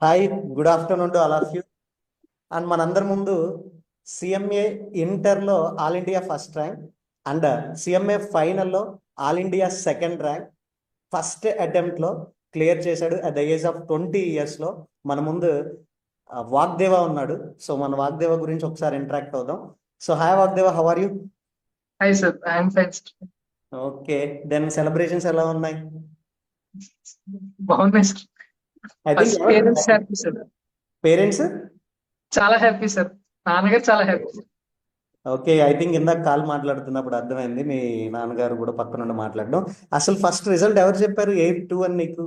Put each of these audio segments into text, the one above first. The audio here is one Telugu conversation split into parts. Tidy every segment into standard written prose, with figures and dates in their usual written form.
Hi, good afternoon to all of you. And మనందరి ముందు సిఎంఏ ఇంటర్లో all India first rank and CMA ఫైనల్లో all India second rank first అటెంప్ట్లో క్లియర్ చేశాడు అట్ ద ఏజ్ ఆఫ్ 20 yearsలో. మన ముందు వాగ్దేవ ఉన్నాడు. సో మన వాగ్దేవ గురించి ఒకసారి ఇంటరాక్ట్ అవుదాం. So hi Vagdeva, how are you? Hi sir, I'm fine. Okay, then celebrations ఎలా ఉన్నాయి? బాగున్నాయి sir. I think first parents happy sir, parents. చాలా హ్యాపీ సార్. నాన్నగారు చాలా happy sir. Okay, I think ఇందాక కాల్ మాట్లాడుతున్నప్పుడు అర్థమైంది మీ నాన్నగారు కూడా పక్క నుండి మాట్లాడడం. అసలు ఫస్ట్ రిజల్ట్ ఎవరు చెప్పారు 8-2 అని నీకు?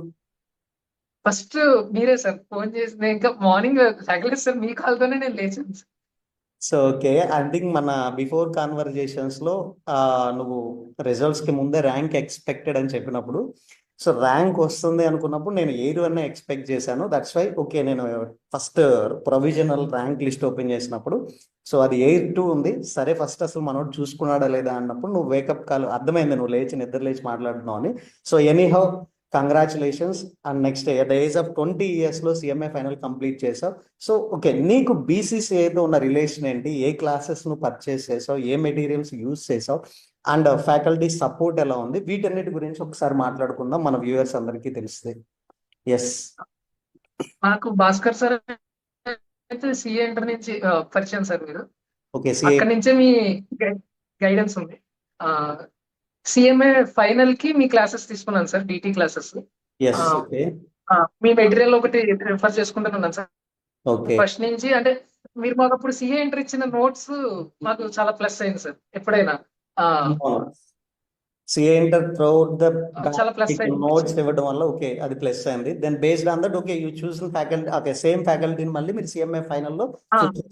ఫస్ట్ మీరే సార్ ఫోన్ చేసి, నేను ఇంకా మార్నింగ్ తగలేదు సార్, మీ కాల్తోనే నేను లేచాను sir. So okay, I think మన బిఫోర్ కాన్వర్జేషన్స్ లో నువ్వు రిజల్ట్స్ కి ముందే ర్యాంక్ ఎక్స్పెక్టెడ్ అని చెప్పినప్పుడు, సో ర్యాంక్ వస్తుంది అనుకున్నప్పుడు నేను 8 ఎక్స్పెక్ట్ చేశాను. దట్స్ వై ఓకే, నేను first provisional rank list open చేసినప్పుడు సో అది 8-2 ఉంది. సరే ఫస్ట్ అసలు మనోడు చూసుకున్నాడా లేదా అన్నప్పుడు నువ్వు వేకప్ కాల్ అర్థమైంది, నువ్వు లేచి నిద్ర లేచి మాట్లాడుతున్నావు అని. So anyhow congratulations. And next at the age of 20 yearsలో సిఎంఏ ఫైనల్ కంప్లీట్ చేసావు. సో ఓకే, నీకు బీసీసీఐతో ఉన్న రిలేషన్ ఏంటి? ఏ క్లాసెస్ ను పర్చేస్ చేసావు? ఏ మెటీరియల్స్ యూజ్ చేసావు? అండ్ ఫ్యాకల్టీ సపోర్ట్ ఎలా ఉంది? వీటన్నిటి గురించి ఒకసారి మాట్లాడుకుందాం, మన వ్యూవర్స్ అందరికీ తెలుస్తుంది. ఎస్. నాకు భాస్కర్ సార్ అయితే సిఏ ఇంటర్ నుంచి పరిచయం సార్. మీరు ఓకే, సిఏ. అక్కడి నుంచే మీ గైడెన్స్ ఉంది. సిఎంఏ ఫైనల్ కి మీ క్లాసెస్ తీసుకున్నాను sir, DT classes. Yes. Okay. మీ మెటీరియల్ ఒకటి రిఫర్ చేసుకుంటున్నాను సార్. ఓకే. ఫస్ట్ నుంచి అంటే మీరు మాకు అప్పుడు సిఏ ఇంటర్ ఇచ్చిన నోట్స్ మాకు చాలా ప్లస్ అయింది సార్. ఎప్పుడైనా సిఏ ఇంటర్ త్రూఅవుట్ ద చాలా ప్లస్ అయింది నోట్స్ ఇవ్వడం వల్ల ఓకే అది ప్లస్ అయింది. Then based on that okay you choose faculty, okay same ఫ్యాకల్టీని మళ్ళీ మీరు సిఎంఏ ఫైనల్లో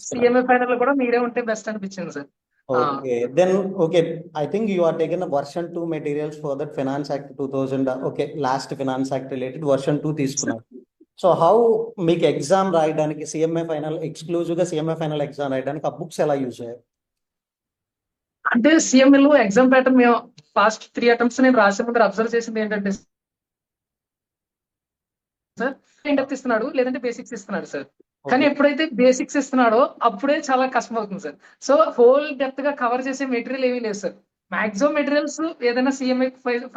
సిఎంఏ ఫైనల్ లో కూడా మీరే ఉంటే బెస్ట్ అనిపించింది sir. Okay, then okay, I think you are taken version 2 materials for that finance act 2000. Okay, last finance act related version 2 తీసుకున్నారు. సో హౌ మీకు ఎగ్జామ్ రాయడానికి సిఎంఏ ఫైనల్ ఎక్స్క్లూజివ్ గా సిఎంఏ ఫైనల్ ఎగ్జామ్ రాయడానికి ఆ బుక్స్ ఎలా యూజ్ అయ్యాయి? అంటే సిఎంఏ లో ఎగ్జామ్ ప్యాటర్న్ మేము ఫాస్ట్ 3 అటెంప్ట్స్ నేను రాసే ముందు అబ్జర్వ్ చేసింది ఏంటంటే సార్, ఇండెప్త్ ఇస్తున్నాడు లేదంటే బేసిక్స్ ఇస్తున్నాడు సార్. కానీ ఎప్పుడైతే బేసిక్స్ ఇస్తున్నాడో అప్పుడే చాలా కష్టం అవుతుంది సార్. సో హోల్ డెప్త్ గా కవర్ చేసే మెటీరియల్ ఏమీ లేదు సార్. మాక్సిమం మెటీరియల్స్ ఏదైనా సిఎంఏ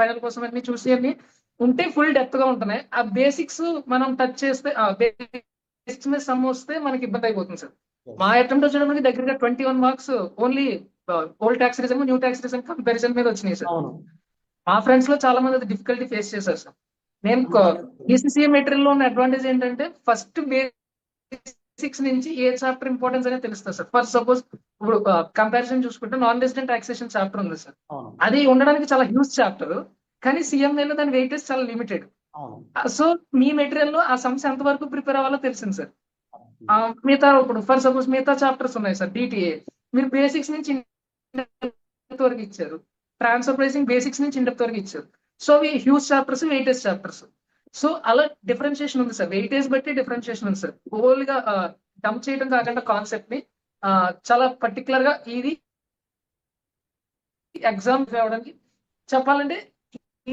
ఫైనల్ కోసం అన్ని చూసి అన్ని ఉంటే ఫుల్ డెప్త్ గా ఉంటున్నాయి. ఆ బేసిక్స్ మనం టచ్ చేస్తే బేసిక్స్ మీద సమ్ వస్తే మనకి ఇబ్బంది అయిపోతుంది సార్. మా అటెంప్ట్ వచ్చేటప్పటికి దగ్గరగా 21 marks only old tax రిజం new tax రిజం comparison మీద వచ్చినాయి సార్. మా ఫ్రెండ్స్ లో చాలా మంది డిఫికల్టీ ఫేస్ చేశారు సార్. నేను ఈసీసీఏ మెటీరియల్ లో ఉన్న అడ్వాంటేజ్ ఏంటంటే ఫస్ట్ బేసిక్స్ నుంచి ఏ చాప్టర్ ఇంపార్టెన్స్ అనేది తెలుస్తుంది సార్. ఫర్ సపోజ్ ఇప్పుడు కంపారిజన్ చూసుకుంటే నాన్ రెసిడెంట్ టాక్సేషన్ చాప్టర్ ఉంది సార్. అది ఉండడానికి చాలా హ్యూజ్ చాప్టర్, కానీ సిఎంఏలో దాని వెయిటేజ్ చాలా లిమిటెడ్. సో మీ మెటీరియల్ లో ఆ సమ్స్ ఎంత వరకు ప్రిపేర్ అవ్వాలో తెలిసింది సార్. మిగతా ఇప్పుడు ఫర్ సపోజ్ మిగతా చాప్టర్స్ ఉన్నాయి సార్, డిటిఏ మీరు బేసిక్స్ నుంచి వరకు ఇచ్చారు, ట్రాన్స్ఫర్ ప్రైసింగ్ బేసిక్స్ నుంచి ఇండెప్త్ వరకు ఇచ్చారు. సో అవి huge chapters, weightage chapters. So అలా డిఫరెన్షియేషన్ ఉంది సార్, వెయిటేజ్ బట్టి డిఫరెన్షియేషన్ ఉంది సార్. హోల్ గా డంప్ చేయడం కాకుండా కాన్సెప్ట్ ని చాలా పర్టికులర్ గా ఇది ఎగ్జామ్ అవ్వడానికి చెప్పాలంటే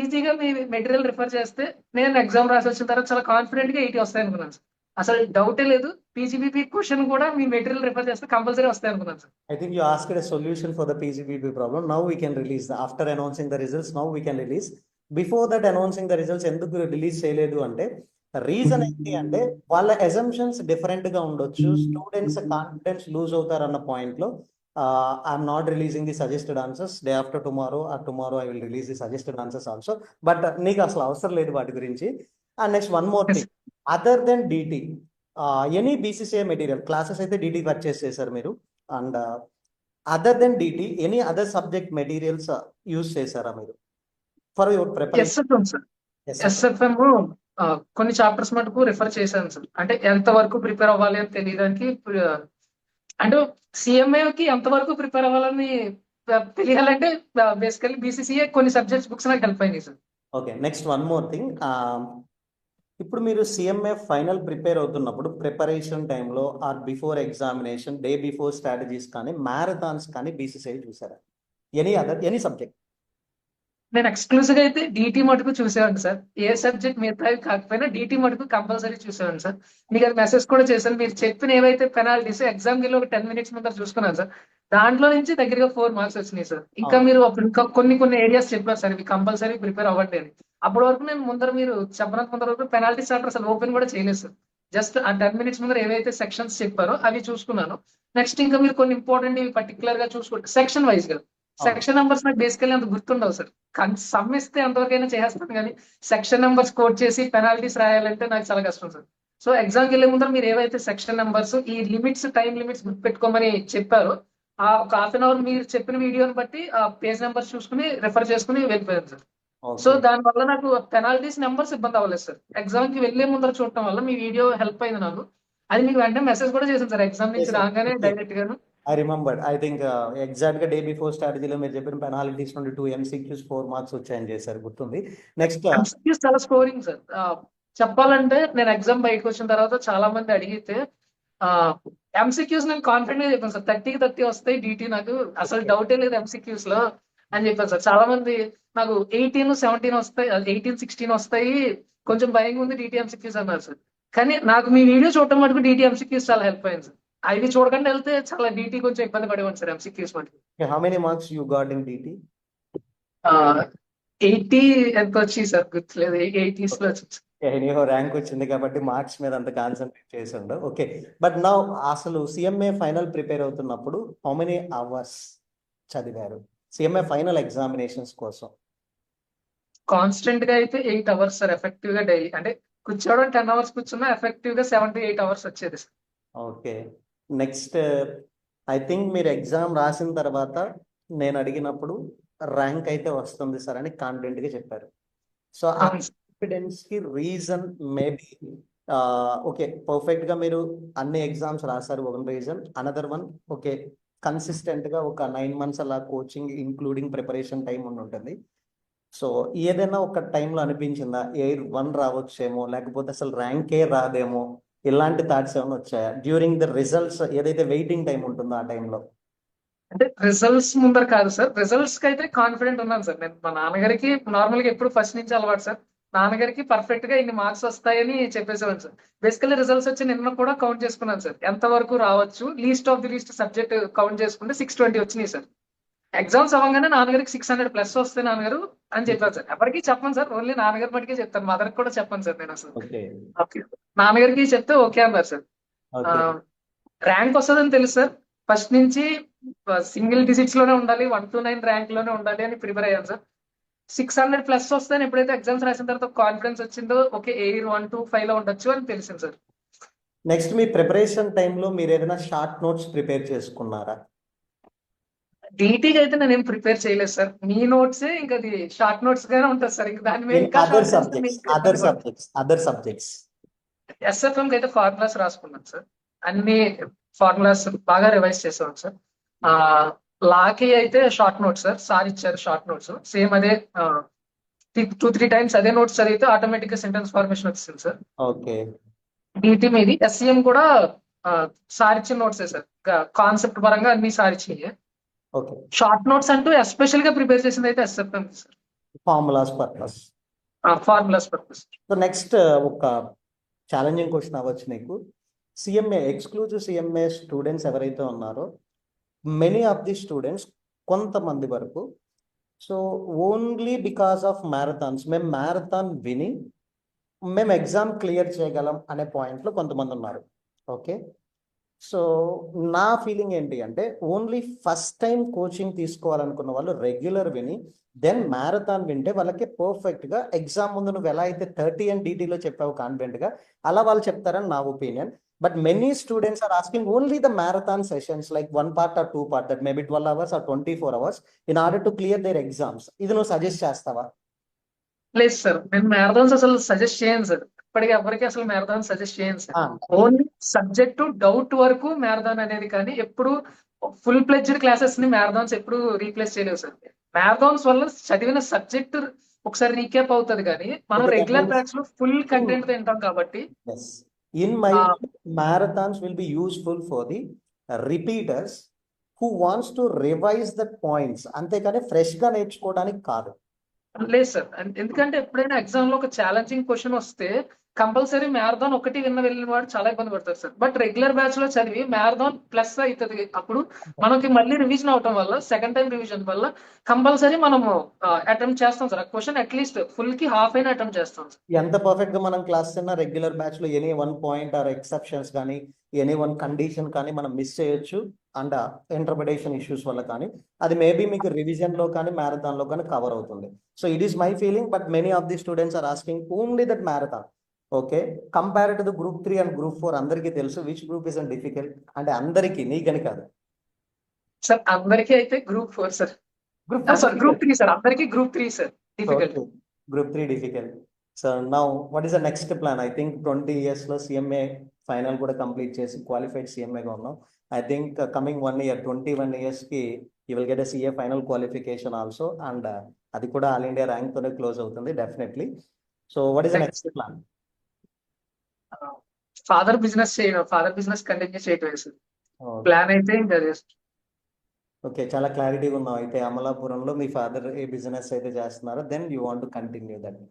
ఈజీగా మీ మెటీరియల్ రిఫర్ చేస్తే నేను ఎగ్జామ్ రాసి వచ్చిన తర్వాత చాలా కాన్ఫిడెంట్ గా 80 వస్తాయి అనుకున్నాను సార్. అసలు డౌటే లేదు, పీజీబీపీ క్వశ్చన్ కూడా మీ మెటీరియల్ రిఫర్ చేస్తే కంపల్సరీ వస్తాయి అనుకున్నాను sir. I think you asked a solution for the PGBB problem. Now we can release after announcing the results. Now we can release. Before that announcing the results ఎందుకు రిలీజ్ చేయలేదు అంటే రీజన్ ఏంటి అంటే వాళ్ళ అజంప్షన్స్ డిఫరెంట్ గా ఉండొచ్చు. స్టూడెంట్స్ కాన్ఫిడెన్స్ లూజ్ అవుతారు అన్న పాయింట్ లో I'm not releasing the suggested answers. Day after tomorrow or tomorrow I will release the suggested answers also. But నీకు అసలు అవసరం లేదు వాటి గురించి. And next one more thing, other than DT any BCCI material classes అయితే డిటి పర్చేస్ చేశారు మీరు. And other than DT any other subject materials use చేశారా మీరు ఫర్ యువర్ ప్రిపరేషన్? ఎస్ఎఫ్ఎం కొన్ని చాప్టర్స్ మటుకు రిఫర్ చేశాను సార్. అంటే ఎంత వరకు ప్రిపేర్ అవ్వాలి అని తెలియడానికి, అంటే సిఎంఏకి ఎంత వరకు ప్రిపేర్ అవ్వాలని తెలియాలంటే బేసికల్లీ బీసీసీఏ కొన్ని సబ్జెక్ట్స్ బుక్స్ నాకు హెల్ప్ అయినాయి sir. Okay, next one more thing, ఇప్పుడు మీరు సిఎంఏ ఫైనల్ ప్రిపేర్ అవుతున్నప్పుడు ప్రిపరేషన్ టైంలో are before examination day before strategies కానీ మ్యారథాన్స్ కానీ బీసీసీఐ చూసారా? Any subject? నేను ఎక్స్క్లూజివ్ గా అయితే డిటి మటుకు చూసేవాడిని సార్. ఏ సబ్జెక్ట్ మిగతా కాకపోయినా డిటి మటుకు కంపల్సరీ చూసేవాడిని సార్. మీకు అది మెసేజ్ కూడా చేశాను. మీరు చెప్పిన ఏవైతే పెనాల్టీస్ ఎగ్జామ్ కి ఒక 10 మినిట్స్ ముందర చూసుకున్నాను సార్. దాంట్లో నుంచి దగ్గరగా 4 మార్క్స్ వచ్చినాయి సార్. ఇంకా అవును. మీరు అప్పుడు ఇంకా కొన్ని ఏరియాస్ చెప్పారు సార్, ఇవి కంపల్సరీ ప్రిపేర్ అవ్వండి అని. అప్పటి వరకు నేను ముందర మీరు చెప్పడానికి ముందర వరకు పెనాల్టీ చాప్టర్ అసలు ఓపెన్ కూడా చేయలేదు సార్. జస్ట్ ఆ 10 మినిట్స్ ముందర ఏవైతే సెక్షన్స్ చెప్పారో అవి చూసుకున్నాను. నెక్స్ట్ ఇంకా మీరు కొన్ని ఇంపార్టెంట్ ఇవి పర్టికులర్ గా చూసుకుంటే సెక్షన్ వైజ్ గా అవును. సెక్షన్ నెంబర్స్ నాకు బేసికల్లీ అంత గుర్తుండవు సార్. సమ్ ఇస్తే ఎంతవరకైనా చేసేస్తాను కానీ సెక్షన్ నెంబర్స్ కోడ్ చేసి పెనాల్టీస్ రాయాలంటే నాకు చాలా కష్టం సార్. సో ఎగ్జామ్కి వెళ్ళే ముందర మీరు ఏవైతే సెక్షన్ నెంబర్స్ ఈ లిమిట్స్ టైం లిమిట్స్ గుర్తుపెట్టుకోమని చెప్పారో ఆ ఒక హాఫ్ అన్ అవర్ మీరు చెప్పిన వీడియోని బట్టి ఆ పేజ్ నెంబర్స్ చూసుకుని రెఫర్ చేసుకుని వెళ్ళిపోయాను సార్. So okay. దాని వల్ల నాకు పెనాల్టీస్ నెంబర్స్ ఇబ్బంది అవ్వలేదు సార్. ఎగ్జామ్ కి వెళ్లే ముందర చూడటం వల్ల మీ వీడియో హెల్ప్ అయింది నాకు. అది మీకు వెంటనే మెసేజ్ కూడా చేశాను సార్ ఎగ్జామ్ నుంచి చేశారు. రాగానే ఓకే. డైరెక్ట్ గాను. I remember. I think exact గా డే బిఫోర్ స్ట్రాటజీలో మీరు చెప్పిన పెనాలిటీస్ నుండి 2 MCQs 4 మార్క్స్ వచ్చాయని చేశారు, గుర్తుంది. నెక్స్ట్ ఎంసీక్యూస్ చాలా స్కోరింగ్ సార్. చెప్పాలంటే నేను ఎగ్జామ్ బయటకు వచ్చిన తర్వాత చాలా మంది అడిగితే ఎంసీక్యూస్ నేను కాన్ఫిడెంట్ గా చెప్పాను సార్. 30కి 30 వస్తాయి డిటి, నాకు అసలు డౌటే లేదు ఎంసీక్యూస్ లో అని చెప్పాను సార్. చాలా మంది నాకు 18, 17 వస్తాయి, 18, 16 వస్తాయి, కొంచెం భయంగా ఉంది డిటి ఎంసీక్యూస్ అన్నారు సార్. కానీ నాకు మీ వీడియో చూడటం మటుకు డిటి ఎంసీక్యూస్ చాలా హెల్ప్ అయింది సార్. అవి చూడకుండా వెళ్తే చాలా డిటి కొంచెం ఇబ్బంది పడేవాడి సార్ ఎంసీక్యూస్ మటుకు. How many marks you got in DT? 80 ఎంత వచ్చి సార్ గుర్తులేదు, 80s లో వచ్చింది. ఎనీహో ర్యాంక్ వచ్చింది కాబట్టి మార్క్స్ మీద అంత కాన్సన్ట్రేట్ చేసి ఉండవు. ఓకే. బట్ నా అసలు సిఎంఏ ఫైనల్ ప్రిపేర్ అవుతున్నప్పుడు హౌ మెనీ అవర్స్ చదివారు సిఎంఏ ఫైనల్ ఎగ్జామినేషన్స్ కోసం? కాన్స్టెంట్ గా అయితే 8 అవర్స్ సార్ ఎఫెక్టివ్ గా డైలీ. అంటే కూర్చోవడం 10 అవర్స్ కూర్చున్నా ఎఫెక్టివ్ గా 7 to 8 అవర్స్ వచ్చేది sir. Okay. Next I think మీరు ఎగ్జామ్ రాసిన తర్వాత నేను అడిగినప్పుడు ర్యాంక్ అయితే వస్తుంది సార్ అని కాన్ఫిడెంట్ గా చెప్పారు. సో ఆ అవును సార్. కాన్ఫిడెన్స్ కి రీజన్ మేబీ ఓకే, పర్ఫెక్ట్ గా మీరు అన్ని ఎగ్జామ్స్ రాశారు, ఒక reason. Another one, okay, consistent గా ఒక 9 months అలా కోచింగ్ ఇంక్లూడింగ్ ప్రిపరేషన్ టైం ఉండి ఉంటుంది. సో ఏదైనా ఒక టైంలో అనిపించిందా ఎయిర్ 1 రావచ్చేమో, లేకపోతే అసలు ర్యాంకే రాదేమో, ఇలాంటి థాట్స్ ఏమైనా వచ్చాయా డ్యూరింగ్ ద రిజల్ట్స్ ఏదైతే వెయిటింగ్ టైం ఉంటుందో ఆ టైంలో? అంటే రిజల్ట్స్ ముందర కాదు సార్, రిజల్ట్స్ కి అయితే కాన్ఫిడెంట్ ఉన్నాను సార్. నేను మా నాన్నగారికి నార్మల్ గా ఎప్పుడు ఫస్ట్ నుంచి అలవాటు సార్. నాన్నగారికి పర్ఫెక్ట్ గా ఇన్ని మార్క్స్ వస్తాయని చెప్పేసేవాను సార్. బేసికల్లీ రిజల్ట్స్ వచ్చి నిన్న కూడా కౌంట్ చేసుకున్నాను సార్, ఎంత వరకు రావచ్చు. Least of the least subject count చేసుకుంటే 620 వచ్చినాయి సార్. ఎగ్జామ్స్ అవ్వగానే నాన్నగారికి 600+ వస్తాయి నాన్నగారు అని చెప్పాను సార్. ఎవరికి చెప్పను సార్, ఓన్లీ నాన్నగారి మటుకే చెప్తాను, మదర్ కూడా చెప్పను సార్ నేను అసలు. ఓకే. ఓకే. నాన్నగారికి చెప్తే ఓకే అన్నారు సార్. ఓకే. ర్యాంక్ వస్తుందని తెలుసు సార్. ఫస్ట్ నుంచి సింగిల్ డిజిట్స్ లోనే ఉండాలి, 1 to 9 ర్యాంక్ లోనే ఉండాలి అని ప్రిపేర్ అయ్యాను సార్. 600+ వస్తాయని ఎప్పుడైతే ఎగ్జామ్స్ రాసిన తర్వాత కాన్ఫిడెన్స్ వచ్చిందో, ఓకే ఎయిర్ 1 to 5 లో ఉండొచ్చు అని తెలిసింది సార్. నెక్స్ట్ మీ ప్రిపరేషన్ టైంలో మీరు ఏదైనా షార్ట్ నోట్స్ ప్రిపేర్ చేసుకున్నారా? డీటీకి అయితే నేను ఏం ప్రిపేర్ చేయలేదు సార్. మీ నోట్సే ఇంకా అది షార్ట్ నోట్స్ గానే ఉంటుంది సార్. ఇంకా దాని మీద ఇన్ ఇంకా అదర్ షార్ట్ చేస్తే సబ్జెక్ట్స్, మీకు ఇబ్బంది పడుతుంది. Other subjects. ఎస్ఎఫ్ఎం కి అయితే ఫార్ములాస్ రాసుకున్నాను సార్. అన్ని ఫార్ములాస్ బాగా రివైజ్ చేసాను సార్. లాకి అయితే షార్ట్ నోట్స్ సార్ ఇచ్చారు షార్ట్ నోట్స్. సేమ్ అదే 2-3 టైమ్స్ అదే నోట్స్ చదివితే ఆటోమేటిక్ గా సెంటెన్స్ ఫార్మేషన్ వచ్చింది సార్. ఓకే. డిటి మీది ఎస్సీఎం కూడా సార్ ఇచ్చిన నోట్సే సార్. కాన్సెప్ట్ పరంగా అన్ని సార్ ఇచ్చినాయి. ఓకే. షార్ట్ నోట్స్ అంటూ ఎస్పెషల్ గా ప్రిపేర్ చేసింది అయితే SFM sir, formulas purpose. Formulas purpose. So next ఒక ఛాలెంజింగ్ క్వశ్చన్ అవ్వచ్చు నీకు. సిఎంఏ ఎక్స్క్లూజివ్ సిఎంఏ స్టూడెంట్స్ ఎవరైతే ఉన్నారో మెనీ ఆఫ్ ది స్టూడెంట్స్, కొంతమంది వరకు, so only because of marathons, మేము మ్యారథాన్ విని మేము ఎగ్జామ్ క్లియర్ చేయగలం అనే పాయింట్లో కొంతమంది ఉన్నారు. ఓకే. సో నా ఫీలింగ్ ఏంటి అంటే ఓన్లీ ఫస్ట్ టైం కోచింగ్ తీసుకోవాలనుకున్న వాళ్ళు రెగ్యులర్ విని దెన్ మ్యారథాన్ వింటే వాళ్ళకి పర్ఫెక్ట్గా ఎగ్జామ్ ముందు నువ్వు ఎలా అయితే 30 and DTలో చెప్పావు కాన్ఫిడెంట్గా, అలా వాళ్ళు చెప్తారని నా opinion. But many students are asking only the marathon sessions like 1 part or 2 part, that maybe 12 hours or 24 hours in order to clear their exams. ఇది నువ్వు సజెస్ట్ చేస్తావా? లేదు సార్, నేను మ్యారథాన్స్ అసలు సజెస్ట్ చేయను సార్. ఇప్పటికీ ఎవరికి అసలు మ్యారథాన్ సజెస్ట్ చేయను సార్. ఓన్లీ సబ్జెక్ట్ డౌట్ వరకు మ్యారథాన్ అనేది, కానీ ఎప్పుడు ఫుల్ ప్లెడ్జ్డ్ క్లాసెస్ ని మ్యారథాన్స్ ఎప్పుడు రీప్లేస్ చేయలేవు సార్. మ్యారథాన్స్ వల్ల చదివిన సబ్జెక్ట్ ఒకసారి రీక్యాప్ అవుతుంది, కానీ మనం రెగ్యులర్ బ్యాచ్ లో ఫుల్ కంటెంట్ తింటాం కాబట్టి. In my marathons will be useful for the repeaters who wants to revise the points, అంతేకాని ఫ్రెష్ గా నేర్చుకోవడానికి కాదు. లేదు సార్. ఎందుకంటే ఎప్పుడైనా ఎగ్జామ్ లో ఒక ఛాలెంజింగ్ క్వశ్చన్ వస్తే కంపల్సరీ మ్యారథాన్ ఒకటి వెళ్ళిన వాడు చాలా ఇబ్బంది పడతారు సార్. బట్ రెగ్యులర్ బ్యాచ్ లో చదివి మ్యారథాన్ ప్లస్ అవుతుంది. అప్పుడు మనకి మళ్ళీ రివిజన్ అవటం వల్ల సెకండ్ టైం రివిజన్ వల్ల కంపల్సరీ మనము అటెంప్ట్ చేస్తాం సార్. ఆ క్వశ్చన్ అట్లీస్ట్ ఫుల్ కి హాఫ్ అయినా అటెంప్ట్ చేస్తాం సార్. ఎంత పర్ఫెక్ట్ గా మనం క్లాస్ అయినా రెగ్యులర్ బ్యాచ్ లో any one point or exceptions కానీ ఎనీ వన్ కండిషన్ కానీ మనం మిస్ చేయొచ్చు అండ్ ఇంటర్ప్రిటేషన్ ఇష్యూస్ వల్ల కానీ అది మేబీ మీకు రివిజన్ లో కానీ మ్యారథాన్ లో కానీ కవర్ అవుతుంది. So it is my feeling, but many of the students are asking only that marathon. Okay, compare to the group 3 and group 4 అందరికీ తెలుసు విచ్ గ్రూప్ ఇస్ డిఫికల్ట్ అంటే అందరికీ, నీకని కాదు. సార్ అందరికీ అయితే group 4 sir. Group sorry group 3 sir. అందరికీ group 3 sir difficult. Group 3 difficult. So now, what is the next plan? I think 20 years లో CMA ఫైనల్ కూడా కంప్లీట్ చేసి క్వాలిఫైడ్ CMA గా ఉన్నాం. I think coming 1 year, 21 years కి you will get a CA final qualification also, and అది కూడా ఆల్ ఇండియా ర్యాంక్ తోనే క్లోజ్ అవుతుంది definitely. So what is the next plan? Father business చేయడం, ఫాదర్ బిజినెస్ కంటిన్యూ చేయటం సార్ ప్లాన్ అయితే. ఇంకా ఓకే, చాలా క్లారిటీగా ఉన్నావు. అయితే అమలాపురంలో మీ ఫాదర్ ఏ బిజినెస్ అయితే చేస్తున్నారో then you want to continue that.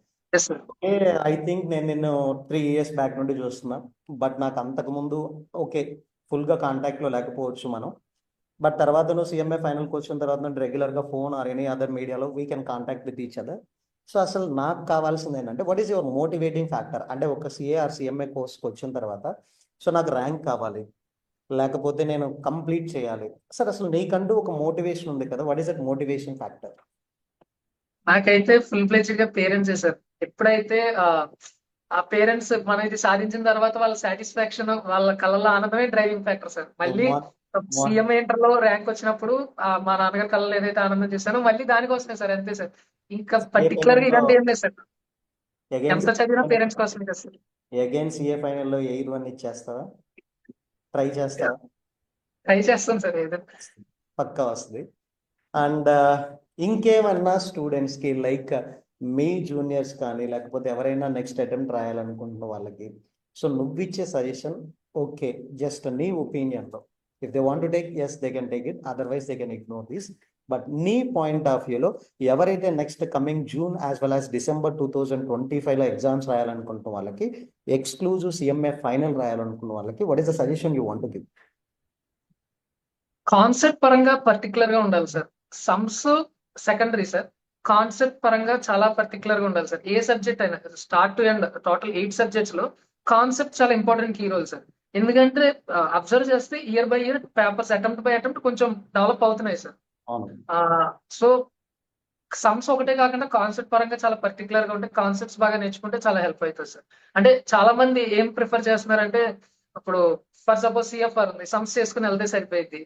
Okay, I think నేను నిన్ను 3 years బ్యాక్ నుండి చూస్తున్నా, బట్ నాకు అంతకు ముందు ఓకే ఫుల్ గా కాంటాక్ట్ లో లేకపోవచ్చు మనం, బట్ తర్వాత నువ్వు CMA ఫైనల్కి వచ్చిన తర్వాత నుండి రెగ్యులర్ గా ఫోన్ ఆర్ ఎనీ అదర్ మీడియాలో we can contact with each other. So అసలు నాకు కావాల్సింది ఏంటంటే what is your motivating factor? అంటే ఒక CA ఆర్ CMA కోర్స్కి వచ్చిన తర్వాత సో నాకు ర్యాంక్ కావాలి, లేకపోతే నేను కంప్లీట్ చేయాలి. సార్ అసలు నీకంటూ ఒక మోటివేషన్ ఉంది కదా, what is that motivation factor? నాకైతే ఫుల్ ఫ్లెడ్జ్డ్ గా పేరెంట్స్ సార్. ఎప్పుడైతే ఆ పేరెంట్స్ మనం ఇది సాధించిన తర్వాత వాళ్ళ సాటిస్ఫాక్షన్, వాళ్ళ కళ్ళలో ఆనందమే డ్రైవింగ్ ఫ్యాక్టర్ సార్. మళ్ళీ CMA ఇంటర్ లో ర్యాంక్ వచ్చినప్పుడు మా నాన్నగారి కళ్ళలో ఏదైతే ఆనందం చేశానో మళ్ళీ దానికోసమే సార్. అంతే సార్, ఇంకా పర్టికులర్ గా ఇలాంటి ఏం లేదు సార్. ఎంత చదివినా పేరెంట్స్ కోసమే కదా సార్. అగైన్ CA ఫైనల్లో ఎయిర్ 1 ఇచ్చేస్తావా? ట్రై చేస్తావా? ట్రై చేస్తాం సార్, ఏదైనా పక్కా వస్తుంది. అండ్ ఇంకేమన్నా స్టూడెంట్స్కి లైక్ మీ జూనియర్స్ కానీ లేకపోతే ఎవరైనా నెక్స్ట్ అటెంప్ట్ రాయాలనుకుంటున్న వాళ్ళకి సో నువ్వు ఇచ్చే సజెషన్, ఓకే జస్ట్ నీ ఒపీనియన్లో if they want to take yes they can take it, otherwise they can ignore this, but నీ పాయింట్ ఆఫ్ వ్యూలో ఎవరైతే next coming June as well as December 2025లో ఎగ్జామ్స్ రాయాలనుకుంటున్న వాళ్ళకి, ఎక్స్క్లూజివ్ CMA ఫైనల్ రాయాలనుకున్న వాళ్ళకి, what is the suggestion you want to give? Concept పరంగా పర్టికులర్ గా ఉండాలి sir. Sums secondary sir. Concept పరంగా చాలా పర్టికులర్ గా ఉండాలి సార్. ఏ సబ్జెక్ట్ అయినా start to end total 8 subjects లో కాన్సెప్ట్ చాలా ఇంపార్టెంట్ కీ రోల్ సార్. ఎందుకంటే అబ్జర్వ్ చేస్తే year by year papers attempt by attempt కొంచెం డెవలప్ అవుతున్నాయి సార్. సో సమ్స్ ఒకటే కాకుండా కాన్సెప్ట్ పరంగా చాలా పర్టికులర్ గా ఉంటే కాన్సెప్ట్స్ బాగా నేర్చుకుంటే చాలా హెల్ప్ అవుతుంది సార్. అంటే చాలా మంది ఏం ప్రిఫర్ చేస్తున్నారంటే, ఇప్పుడు ఫర్ సపోజ్ CFR ఉంది, సమ్స్ చేసుకుని వెళ్తే సరిపోయింది.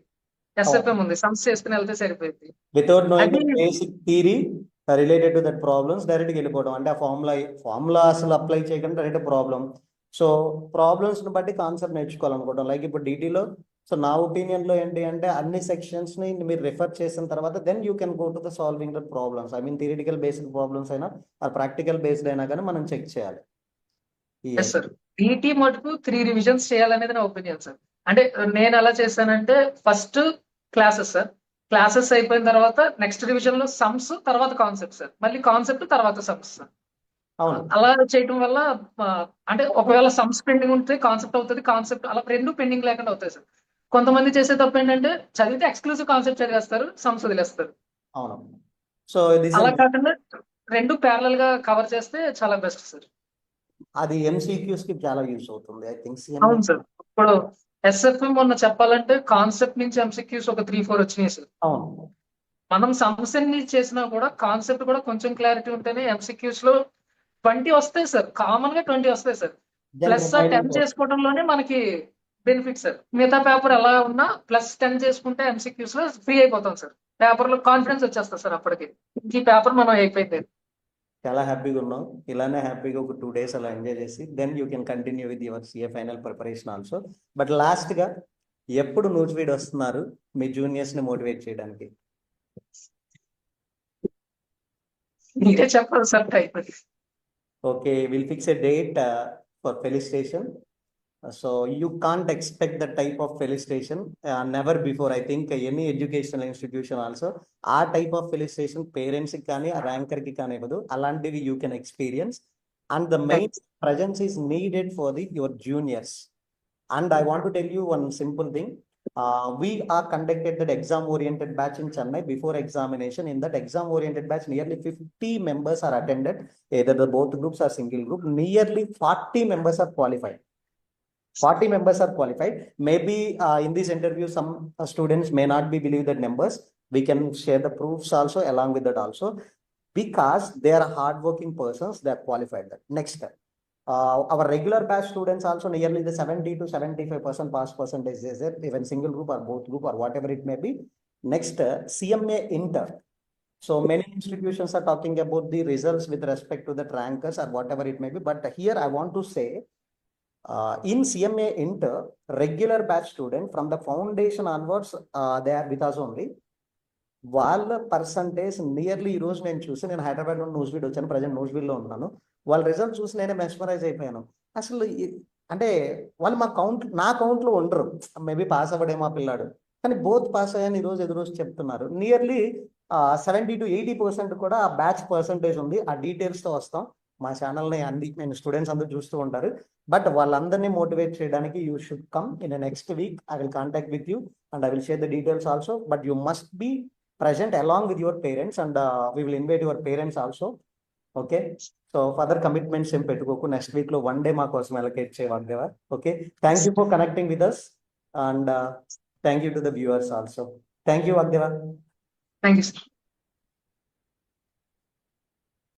SFM ఉంది, సమ్స్ చేసుకుని వెళ్తే సరిపోయింది. వితౌట్ నోయింగ్ అది basic theory related to that problems డైరెక్ట్గా వెళ్ళిపోవడం, అంటే ఆ ఫార్ములా అసలు అప్లై చేయకుండా డైరెక్ట్ ప్రాబ్లం. సో ప్రాబ్లమ్స్ని బట్టి కాన్సెప్ట్ నేర్చుకోవాలనుకోవడం. లైక్ ఇప్పుడు DTలో సో నా ఒపీనియన్లో ఏంటి అంటే అన్ని సెక్షన్స్ని మీరు రిఫర్ చేసిన తర్వాత then you can go to the solving the problems. I mean theoretical based problems అయినా ఆ ప్రాక్టికల్ బేస్డ్ అయినా కానీ మనం చెక్ చేయాలి. సార్ DT మటుకు 3 రివిజన్స్ చేయాలనేది నా ఒపీనియన్ సార్. అంటే నేను ఎలా చేశానంటే ఫస్ట్ క్లాసెస్ సార్, క్లాసెస్ అయిపోయిన తర్వాత నెక్స్ట్ రివిజన్ లో సమ్స్, తర్వాత కాన్సెప్ట్ సార్, మళ్ళీ కాన్సెప్ట్ తర్వాత సమ్స్ సార్. అలా చేయటం వల్ల అంటే ఒకవేళ సమ్స్ పెండింగ్ ఉంటే కాన్సెప్ట్ అవుతుంది, కాన్సెప్ట్ అలా రెండు పెండింగ్ లేకుండా అవుతాయి సార్. కొంతమంది చేసే తప్పు ఏంటంటే చదివితే ఎక్స్క్లూజివ్ కాన్సెప్ట్ చదివేస్తారు, సమ్స్ వదిలేస్తారు. సో అలా కాకుండా రెండు ప్యారలల్ గా కవర్ చేస్తే చాలా బెస్ట్ సార్. అది MCQs కి చాలా యూస్ అవుతుంది ఐ థింక్. అవును సార్. ఇప్పుడు SFM మొన్న చెప్పాలంటే కాన్సెప్ట్ నుంచి MCQs ఒక 3-4 వచ్చినాయి సార్. అవును, మనం సమ్స్ ఎన్ని చేసినా కూడా కాన్సెప్ట్ కూడా కొంచెం క్లారిటీ ఉంటేనే MCQs లో 20 వస్తాయి సార్. కామన్ గా 20 వస్తాయి సార్. ప్లస్ 10 చేసుకోవడంలోనే మనకి బెనిఫిట్ సార్. మిగతా పేపర్ ఎలా ఉన్నా +10 చేసుకుంటే MCQs లో ఫ్రీ అయిపోతాం సార్. పేపర్ లో కాన్ఫిడెన్స్ వచ్చేస్తుంది సార్ అప్పటికి, ఈ పేపర్ మనం అయిపోయింది. చాలా హ్యాపీగా ఉన్నాం. ఇలానే హ్యాపీగా ఒక 2 days అలా ఎంజాయ్ చేసి then you can continue with your CA final preparation also. But లాస్ట్గా ఎప్పుడు నోటిఫైడ్ వస్తున్నారు మీ జూనియర్స్ని మోటివేట్ చేయడానికి? మీరే చెప్పాలి sir time. Okay, will fix a date for felicitation. So you can't expect that type of felicitation. Never before, I think any educational institution also ఆ type of felicitation parents కి కానీ ఆ ర్యాంకర్ కి కానీ ఇవ్వదు. అలాంటివి you can experience. And the main presence is needed for your juniors. And I want to tell you one simple thing. We are conducted that exam-oriented batch in Chennai before examination. In that exam-oriented batch, nearly 50 members are attended, either the both groups or single group. Nearly 40 members are qualified. 40 members are qualified. Maybe in this interview, some students may not be believe that numbers. We can share the proofs also along with that also. Because they are hardworking persons, they are qualified. That next step. Our regular batch students also nearly the 70 to 75% pass percentage is there, even single group or both group or whatever it may be. Next, CMA inter. So many institutions are talking about the results with respect to the rankers or whatever it may be. But here I want to say, in CMA inter, regular batch student from the foundation onwards, they are with us only. వాళ్ళ పర్సంటేజ్ నియర్లీ ఈ రోజు నేను చూసి, నేను హైదరాబాద్ నుండి నూజివీడ్ వచ్చాను, ప్రజెంట్ నూజివీడ్లో ఉన్నాను. వాళ్ళ రిజల్ట్ చూసి నేనే మెస్మరైజ్ అయిపోయాను. అసలు అంటే వాళ్ళు నా కౌంట్లో ఉండరు. మేబీ పాస్ అవ్వడేమో ఆ పిల్లాడు, కానీ బోత్ పాస్ అయ్యాను ఈరోజు ఎదురోజు చెప్తున్నారు. నియర్లీ 70 to 80% కూడా ఆ బ్యాచ్ పర్సంటేజ్ ఉంది. ఆ డీటెయిల్స్తో వస్తాం. మా ఛానల్ని నేను స్టూడెంట్స్ అందరూ చూస్తూ ఉంటారు. బట్ వాళ్ళందరినీ మోటివేట్ చేయడానికి you should come in next week. I will contact with you and I will share the details also. But you must be present along with your parents, and we will invite your parents also. Okay, so further commitments em pettukoku. Next week lo one day ma kosam allocate chey Vagdeva. Okay, thank you for connecting with us, and thank you to the viewers also. Thank you Vagdeva. Thank you, sir.